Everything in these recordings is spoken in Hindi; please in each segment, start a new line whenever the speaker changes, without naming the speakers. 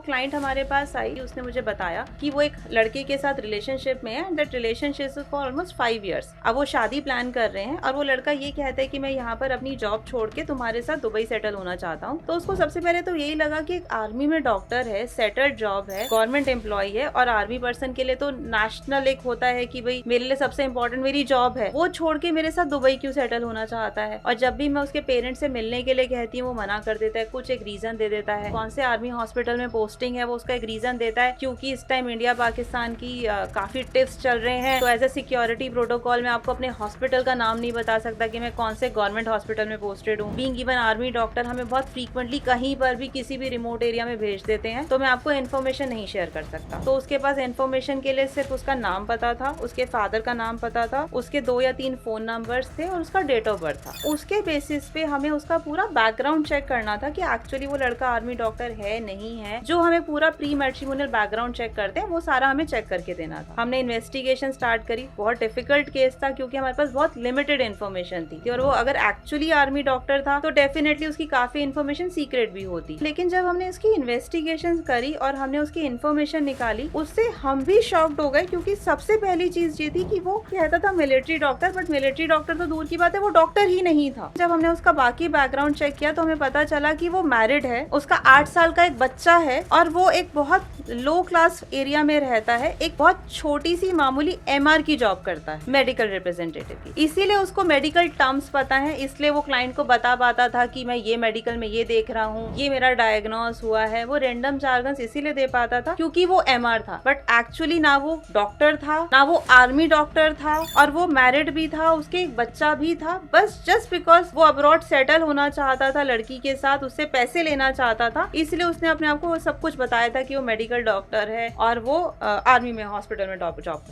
क्लाइंट हमारे पास आई, उसने मुझे बताया कि वो एक लड़के के साथ रिलेशनशिप में है, that relationship is for almost 5 years. अब वो शादी प्लान कर रहे हैं और वो लड़का ये कहता है कि मैं यहाँ पर अपनी जॉब छोड़ के तुम्हारे साथ दुबई सेटल होना चाहता हूँ। तो उसको सबसे पहले तो यही लगा कि एक आर्मी में डॉक्टर है, सेटल्ड जॉब है, गवर्नमेंट एम्प्लॉय है, और आर्मी पर्सन के लिए तो नेशनल एक होता है कि भाई मेरे लिए सबसे इंपॉर्टेंट मेरी जॉब है, वो छोड़ के मेरे साथ दुबई क्यों सेटल होना चाहता है। और जब भी मैं उसके पेरेंट्स से मिलने के लिए कहती हूँ वो मना कर देता है, कुछ एक रीजन दे देता है। कौन से आर्मी हॉस्पिटल में पोस्टिंग है वो उसका एक रीजन देता है, क्योंकि इस टाइम इंडिया पाकिस्तान की काफी टिप्स चल रहे हैं, तो एज ए सिक्योरिटी प्रोटोकॉल मैं आपको अपने हॉस्पिटल का नाम नहीं बता सकता कि मैं कौन से गवर्नमेंट हॉस्पिटल में पोस्टेड हूँ। बीइंग इवन आर्मी डॉक्टर हमें बहुत फ्रीक्वेंटली कहीं पर भी किसी भी रिमोट एरिया में भेज देते हैं, तो मैं आपको इन्फॉर्मेशन नहीं शेयर कर सकता। तो उसके पास इन्फॉर्मेशन के लिए सिर्फ उसका नाम पता था, उसके फादर का नाम पता था, उसके 2 या 3 फोन नंबर्स थे और उसका डेट ऑफ बर्थ था। उसके बेसिस पे हमें उसका पूरा बैकग्राउंड चेक करना था कि एक्चुअली वो लड़का आर्मी डॉक्टर है नहीं है। जो हमें पूरा प्री मैट्रिमोनियल बैकग्राउंड चेक करते हैं वो सारा हमें चेक करके देना था। हमने इन्वेस्टिगेशन स्टार्ट करी। बहुत डिफिकल्ट केस था क्योंकि हमारे पास बहुत लिमिटेड इन्फॉर्मेशन थी, और वो अगर एक्चुअली आर्मी डॉक्टर था तो डेफिनेटली उसकी काफी इन्फॉर्मेशन सीक्रेट भी होती। लेकिन जब हमने उसकी इन्वेस्टिगेशन करी और हमने उसकी इन्फॉर्मेशन निकाली, उससे हम भी शॉक्ड हो गए, क्योंकि सबसे पहली चीज ये थी कि वो कहता था military doctor, but military doctor तो दूर की बात है, वो डॉक्टर ही नहीं था। जब हमने उसका बाकी बैकग्राउंड चेक किया तो हमें पता चला कि वो मैरिड है, उसका 8 साल का एक बच्चा है, और वो एक बहुत लो क्लास एरिया में रहता है, एक बहुत छोटी सी मामूली MR की जॉब करता है, मेडिकल रिप्रेजेंटेटिव की। इसीलिए उसको मेडिकल टर्म्स पता है, इसलिए वो क्लाइंट को बता पाता था कि मैं ये मेडिकल में ये देख रहा हूँ, ये मेरा डायग्नोस हुआ है। वो रैंडम जार्गन्स इसीलिए दे पाता था क्योंकि वो MR था, बट एक्चुअली ना वो डॉक्टर था, ना वो आर्मी डॉक्टर था, और वो मैरिड भी था, उसके एक बच्चा भी था। बस जस्ट बिकॉज वो अब्रॉड सेटल होना चाहता था लड़की के साथ, उससे पैसे लेना चाहता था, इसलिए उसने अपने आप को सब कुछ बताया था कि वो मेडिकल डॉक्टर है और वो आर्मी में हॉस्पिटल में जॉब करता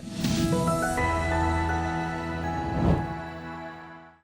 है।